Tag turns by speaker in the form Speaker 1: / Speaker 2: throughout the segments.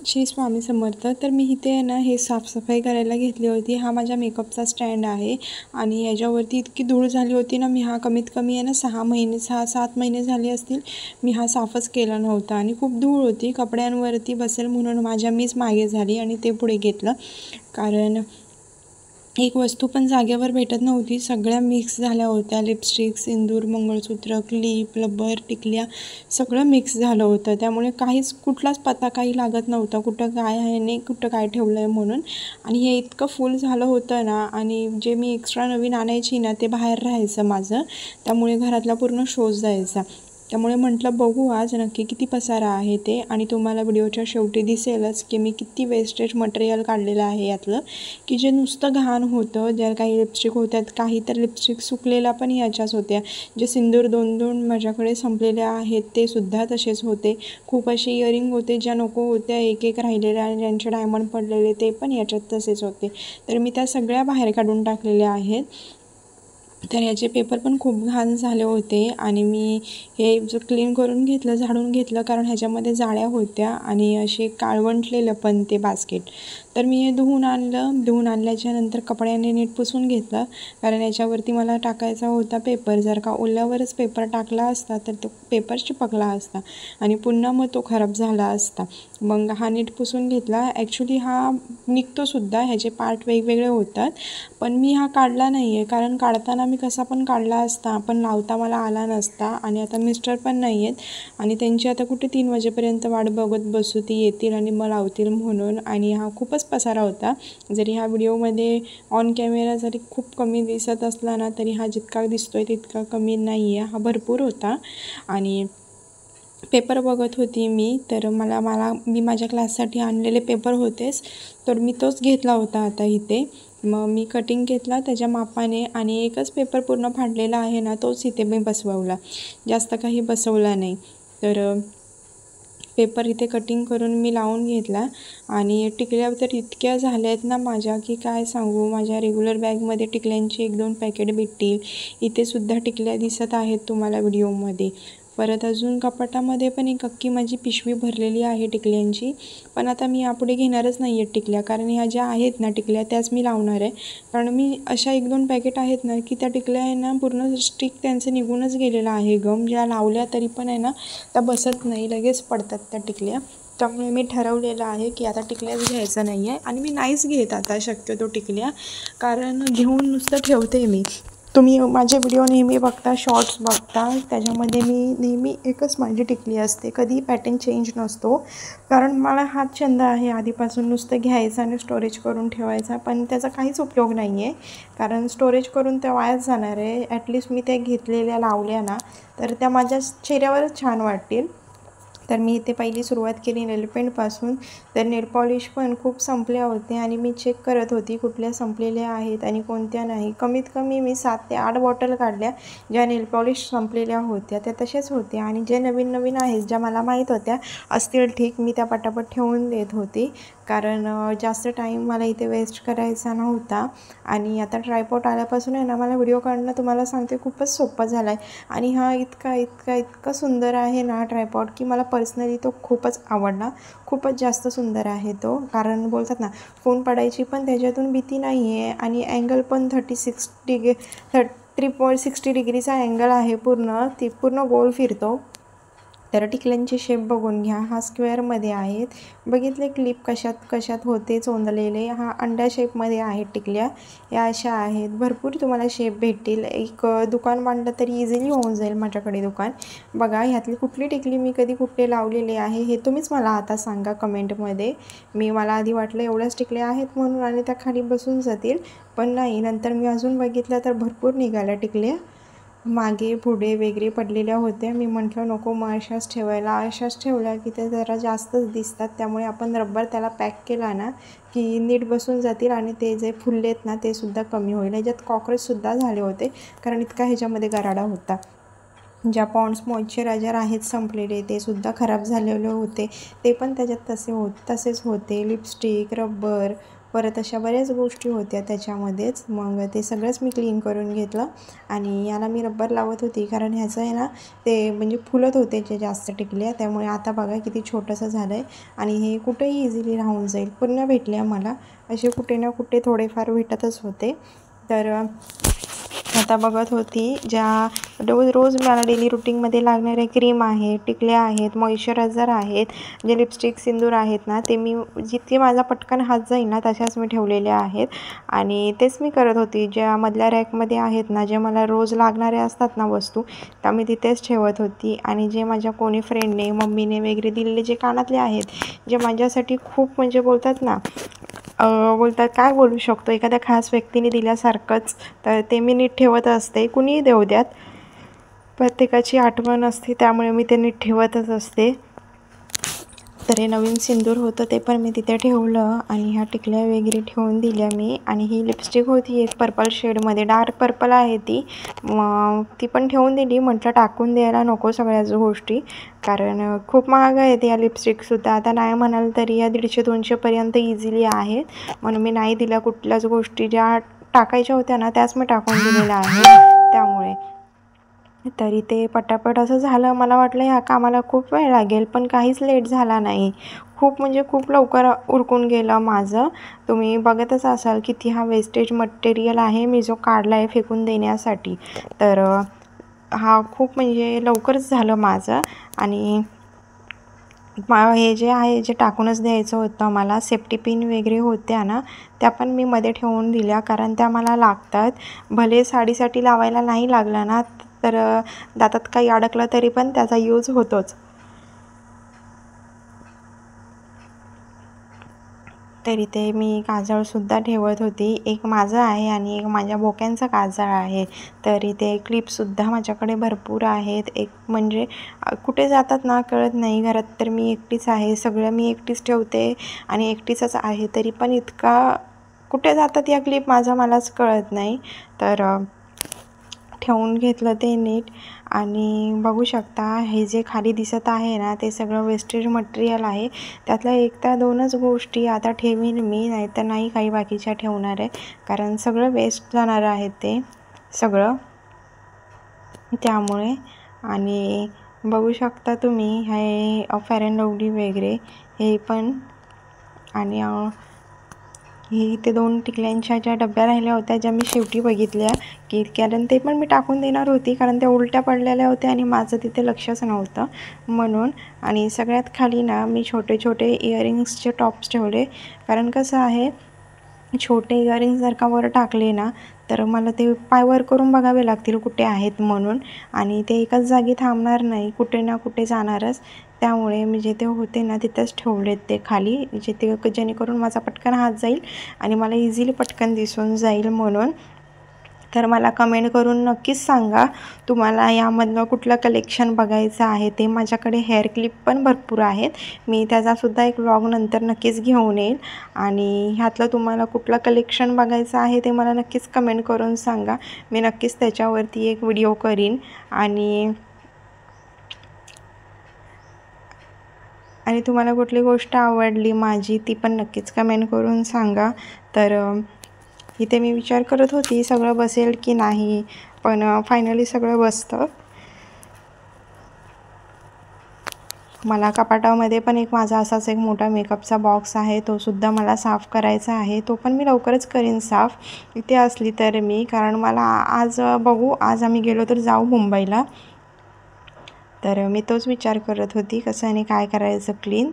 Speaker 1: श्री स्वामी समर्थ. तर मी इथे आहे ना हे साफसफाई करायला घेतली होती. हा माझ्या मेकअपचा स्टँड आहे आणि याच्यावरती इतकी धूळ झाली होती ना, मी हा कमीत कमी आहे ना 6-7 महिने झाले असतील मी हा साफच केला नव्हता आणि खूप धूळ होती. कपड्यांवरती बसेल म्हणून मीच मागे झाली आणि ते पुढे घेतलं, कारण एक वस्तू पण जागेवर भेटत नव्हती. सगळ्या मिक्स झाल्या होत्या. लिपस्टिक, सिंदूर, मंगळसूत्र, क्लिप, रबर, टिकल्या सगळं मिक्स झालं होतं. त्यामुळे कुठलाच पत्ता काही लागत नव्हता, कुठं काय आहे नाही, कुठं काय ठेवलं आहे म्हणून. आणि हे इतकं फुल झालं होतं ना, आणि जे मी एक्स्ट्रा नवीन आणायची ना ते बाहेर राहायचं माझं, त्यामुळे घरातला पूर्ण शोज जायचा. त्यामुळे म्हटलं बघू आज नक्की किती पसारा आहे ते, आणि तुम्हाला व्हिडिओच्या शेवटी दिसेलच की मी किती वेस्टेज मटेरियल काढलेलं आहे यातलं, की जे नुसतं घाण होतं. ज्या काही लिपस्टिक होत्यात, काही तर लिपस्टिक सुकलेल्या पण याच्याच होत्या. जे सिंदूर 2-2 माझ्याकडे संपलेले आहेत ते सुद्धा तसेच होते. खूप असे इयरिंग होते ज्या नको होत्या, एक राहिलेल्या, आणि ज्यांचे डायमंड पडलेले ते पण याच्यात तसेच होते. तर मी त्या सगळ्या बाहेर काढून टाकलेल्या आहेत. तर याचे पेपर पण खूप घाण झाले होते आणि मी हे जो क्लीन करून घेतलं, झाडून घेतलं, कारण ह्याच्यामध्ये जाळ्या होत्या आणि असे काळवंटलेलं पण ते बास्केट. तर मी हे धुवून आणल्याच्या नंतर कपड्याने नीट पुसून घेतलं, कारण याच्यावरती मला टाकायचा होता पेपर. जर का ओल्यावरच पेपर टाकला असता तर तो पेपर चिपकला असता आणि पुन्हा मग तो खराब झाला असता. मग हा नीट पुसून घेतला. ॲक्च्युली हा निघतोसुद्धा, ह्याचे पार्ट वेगवेगळे होतात, पण मी हा काढला नाही आहे, कारण काढताना मी कसा पण काढला असता, पण लावता मला आला नसता. आणि आता मिस्टर पण नाही आहेत आणि त्यांची आता कुठे 3 वाजेपर्यंत वाट बघत बसू, ती येतील आणि मग लावतील म्हणून. आणि हा खूपच पसारा होता. जरी हा व्हिडिओमध्ये ऑन कॅमेरा जरी खूप कमी दिसत असला ना, तरी हा जितका दिसतोय तितका कमी नाही आहे, हा भरपूर होता. आणि पेपर बघत होती मी, तर मी माझ्या क्लाससाठी आणलेले पेपर होतेच, तर मी तोच घेतला होता आता इथे. मग मी कटिंग घेतला त्याच्या मापाने, आणि एकच पेपर पूर्ण फाडलेला आहे ना, तोच इथे मी बसवला, जास्त काही बसवला नाही. तर पेपर इथे कटिंग करून मी लावून घेतला. आणि टिकल्या तर इतक्या झाल्या आहेत ना माझ्या, की काय सांगू. माझ्या रेग्युलर बॅगमध्ये टिकल्यांची 1-2 पॅकेट भेटतील. इथे सुद्धा टिकल्या दिसत आहेत तुम्हाला व्हिडिओमध्ये. परत अजून कपाटामध्ये पण एक अख्खी माझी पिशवी भरलेली आहे टिकल्यांची. पण आता मी यापुढे घेणारच नाही आहेत टिकल्या, कारण ह्या ज्या आहेत ना टिकल्या त्याच मी लावणार आहे. कारण मी अशा 1-2 पॅकेट आहेत ना, की त्या टिकल्या आहे ना पूर्ण स्टिक त्यांचं निघूनच गेलेलं आहे. गम ज्या लावल्या तरी पण आहे ना त्या बसत नाही, लगेच पडतात त्या टिकल्या. त्यामुळे मी ठरवलेलं आहे की आता टिकल्याच घ्यायचं नाही आहे, आणि मी नाहीच घेत आता शक्यतो टिकल्या, कारण घेऊन नुसतं ठेवते मी. तुम्ही माझे व्हिडिओ नेहमी बघता, शॉर्ट्स बघता, त्याच्यामध्ये मी नेहमी एकच माझी टिकली असते, कधी पॅटर्न चेंज नसतो. कारण मला हाच छंद आहे आधीपासून, नुसतं घ्यायचं आणि स्टोरेज करून ठेवायचा, पण त्याचा काहीच उपयोग नाही आहे, कारण स्टोरेज करून त्या वायाच जाणार आहे. ॲटलिस्ट मी त्या घेतलेल्या लावल्या ना, तर त्या माझ्या चेहऱ्यावरच छान वाटतील. तर मी इथे पहिली सुरुवात केली नेलपेंटपासून. तर नेल पॉलिश पण खूप संपल्या होत्या आणि मी चेक करत होती कुठल्या संपलेल्या आहेत आणि कोणत्या नाही. कमीत कमी मी 7 ते 8 बॉटल काढल्या. ज्या नेल पॉलिश संपलेल्या होत्या त्या तशाच होत्या, आणि जे नवीन नवीन आहेत ज्या मला माहीत होत्या असतील ठीक, मी त्या पटापट ठेवून देत होती, कारण जास्त टाईम मला इथे वेस्ट करायचा नव्हता. आणि आता ट्रायपॉड आल्यापासून आहे ना, मला व्हिडिओ काढणं तुम्हाला सांगते खूपच सोपं झालं आहे. आणि हा इतका सुंदर आहे ना ट्रायपॉड, की मला पर्सनली तो खूपच आवडला. खूपच जास्त सुंदर आहे तो, कारण बोलतात ना फोन पडायची पण त्याच्यातून भीती नाही आहे, आणि अँगल पण 360 डिग्रीचा अँगल आहे पूर्ण गोल फिरतो. तर टिकल्यांचे शेप बघून घ्या. हा स्क्वेअरमध्ये आहेत, बघितले क्लिप कशात होते चोंदलेले. हा अंडा शेपमध्ये आहेत टिकल्या, या अशा आहेत. भरपूर तुम्हाला शेप भेटतील. एक दुकान मांडलं तरी इझिली होऊन जाईल माझ्याकडे दुकान. बघा ह्यातली कुठली टिकली मी कधी कुठले लावलेले आहे हे तुम्हीच मला आता सांगा कमेंटमध्ये. मला आधी वाटलं एवढ्याच टिकल्या आहेत म्हणून आणि त्या खाली बसून जातील, पण नाही, नंतर मी अजून बघितलं तर भरपूर निघाल्या टिकल्या. मागे पुढे वेगळे पडलेल्या होत्या. मी म्हटलं नको मग अशाच ठेवल्या की ते जरा जास्तच दिसतात, त्यामुळे आपण रबर त्याला पॅक केला ना की नीट बसून जातील, आणि ते जे फुललेत ना ते सुद्धा कमी होईल. ह्याच्यात कॉकरोचसुद्धा झाले होते, कारण इतका ह्याच्यामध्ये गराडा होता. ज्या पॉन्ड्स मॉइश्चरायझर आहेत संपलेले ते सुद्धा खराब झालेले होते, ते पण त्याच्यात तसेच होते. लिपस्टिक, रबर, परत अशा बऱ्याच गोष्टी होत्या त्याच्यामध्येच. मग ते सगळंच मी क्लीन करून घेतलं आणि याला मी रबर लावत होती, कारण ह्याचं आहे ना ते म्हणजे फुलत होते जे जास्त टिकल्या, त्यामुळे आता बघा किती छोटंसं झालं आहे आणि हे कुठेही इझिली राहून जाईल. पुन्हा भेटल्या मला असे कुठे ना कुठे थोडेफार भेटतच होते. तर आता बघत होती ज्या रोज मला डेली रुटीनमध्ये लागणारे क्रीम आहे, टिकल्या आहेत, मॉइश्चरायझर आहेत, जे लिपस्टिक सिंदूर आहेत ना, ते मी जितके माझा पटकन हात जाईल ना तशाच मी ठेवलेल्या आहेत आणि तेच मी करत होती. ज्या मधल्या रॅकमध्ये आहेत ना, जे मला रोज लागणारे असतात ना वस्तू, त्या मी तिथेच ठेवत होती. आणि जे माझ्या कोणी फ्रेंडने मम्मीने वगैरे दिलेले जे कानातले आहेत, जे माझ्यासाठी खूप म्हणजे बोलतात काय बोलू शकतो, एखाद्या खास व्यक्तीने दिल्यासारखंच, तर ते मी नीट ठेवत असते. कुणीही देऊ द्यात, प्रत्येकाची आठवण असते, त्यामुळे मी ते नीट ठेवतच असते. तर हे नवीन सिंदूर होतं ते पण मी तिथे ठेवलं आणि ह्या टिकल्या वगैरे ठेवून दिल्या मी. आणि ही लिपस्टिक होती एक पर्पल शेडमध्ये, डार्क पर्पल आहे ती, मग ती पण ठेवून दिली. म्हटलं टाकून द्यायला नको सगळ्याच गोष्टी, कारण खूप महाग आहेत या लिपस्टिकसुद्धा. आता नाही म्हणाल तरी या 150-200पर्यंत इझिली आहेत, म्हणून मी नाही दिल्या. कुठल्याच गोष्टी ज्या टाकायच्या होत्या ना त्याच मी टाकून दिलेल्या आहेत. त्यामुळे तरी ते पटापट असं झालं. मला वाटलं ह्या कामाला खूप वेळ लागेल, पण काहीच लेट झाला नाही. खूप म्हणजे खूप लवकर उरकून गेलं माझं. तुम्ही बघतच असाल किती हा वेस्टेज मटेरियल आहे मी जो काढला आहे फेकून देण्यासाठी. तर हा खूप म्हणजे लवकरच झालं माझं. आणि हे जे आहे जे टाकूनच द्यायचं होतं मला, सेफ्टी पिन वगैरे होत्या ना, त्या पण मी मध्ये ठेवून दिल्या, कारण त्या मला लागतात. भले साडीसाठी लावायला नाही लागला ना, तर दातात काही अडकलं तरी पण त्याचा यूज होतोच. तरी ते मी काजळसुद्धा ठेवत होती. एक माझं आहे आणि एक माझ्या बोक्यांचं काजळ आहे. तरी ते क्लिपसुद्धा माझ्याकडे भरपूर आहेत. एक म्हणजे कुठे जातात ना कळत नाही. घरात तर मी एकटीच आहे, सगळं मी एकटीच ठेवते आणि एकटीचंच आहे, तरी पण इतका कुठे जातात या क्लिप माझं मलाच कळत नाही. तर ठेवून घेतलं ते नीट. आणि बघू शकता हे जे खाली दिसत आहे ना, ते सगळं वेस्टेज मटेरियल आहे. त्यातल्या 1-2च गोष्टी आता ठेवीन मी, नाहीतर नाही काही बाकीच्या ठेवणार आहे, कारण सगळं वेस्ट जाणार आहे ते सगळं, त्यामुळे. आणि बघू शकता तुम्ही हे फेअर अँड लवली वगैरे हे पण. आणि ही ते 2 टिकल्यांच्या ज्या डब्या राहिल्या होत्या ज्या मी शेवटी बघितल्या, की कारण ते पण मी टाकून देणार होती, कारण त्या उलट्या पडलेल्या होत्या आणि माझं तिथे लक्षच नव्हतं म्हणून. आणि सगळ्यात खाली ना मी छोटे छोटे इयरिंग्सचे टॉप्स ठेवले, कारण कसं आहे छोटे इयरिंग्स जर का वर टाकले ना, तर मला ते पाय वर करून बघावे लागतील कुठे आहेत म्हणून, आणि ते एकाच जागी थांबणार नाही, कुठे ना कुठे जाणारच. त्यामुळे मी जिथे होते ना तिथंच ठेवलेत ते खाली, जेणेकरून माझा पटकन हात जाईल आणि मला इझिली पटकन दिसून जाईल म्हणून. तर मला कमेंट करून नक्कीच सांगा तुम्हाला यामधलं कुठलं कलेक्शन बघायचं आहे ते. माझ्याकडे हेअर क्लिप पण भरपूर आहेत, मी त्याचासुद्धा एक व्लॉग नंतर नक्कीच घेऊन येईल. आणि ह्यातलं तुम्हाला कुठलं कलेक्शन बघायचं आहे ते मला नक्कीच कमेंट करून सांगा, मी नक्कीच त्याच्यावरती एक व्हिडिओ करीन. आणि तुम्हाला कुठली गोष्ट आवडली माझी ती पण नक्कीच कमेंट करून सांगा. तर इथे मी विचार करत होती सगळं बसेल की नाही, पण फायनली सगळं बसतं. मला कपाटामध्ये पण एक माझा असाच एक मोठा मेकअपचा बॉक्स आहे, तो सुद्धा मला साफ करायचा आहे, तो पण मी लवकरच करीन साफ इथे असली तर मी. कारण मला आज बघू, आज आम्ही गेलो तर जाऊ मुंबईला, तर मी तोच विचार करत होती कसं आणि काय करायचं क्लीन.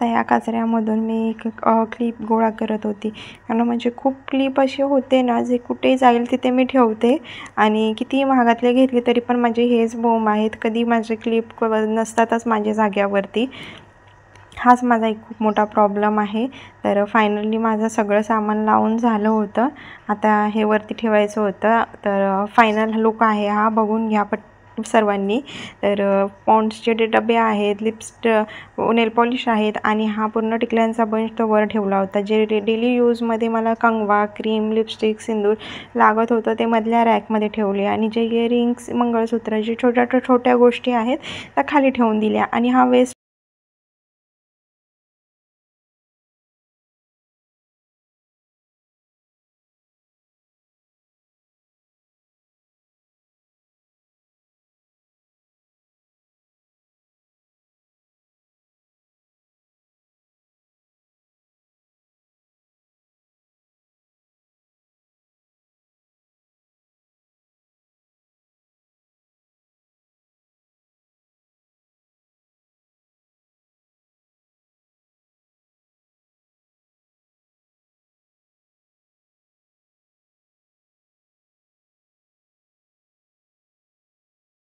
Speaker 1: तर या कचऱ्यामधून मी एक क्लिप गोळा करत होती, कारण म्हणजे खूप क्लिप असे होते ना जे कुठे जाईल तिथे मी ठेवते, आणि कितीही महागातले घेतले तरी पण माझे हेच बोंब आहेत, कधी माझे क्लिप नसतातच माझ्या जाग्यावरती. हाच माझा एक खूप मोठा प्रॉब्लेम आहे. तर फायनली माझं सगळं सामान लावून झालं होतं, आता हे वरती ठेवायचं होतं. तर फायनल लुक आहे हा, बघून घ्या सर्वांनी. तर पॉन्ड्सचे जे डबे आहेत, नेल पॉलिश आहेत आणि हा पूर्ण टिकल्यांचा बंच तो वर ठेवला होता. जे डेली यूजमध्ये मला कंगवा, क्रीम, लिपस्टिक, सिंदूर लागत होतं ते मधल्या रॅकमध्ये ठेवले आणि जे इयरिंग्स, मंगळसूत्र, जे छोट्या छोट्या गोष्टी आहेत त्या खाली ठेवून दिल्या आणि हा वेस्ट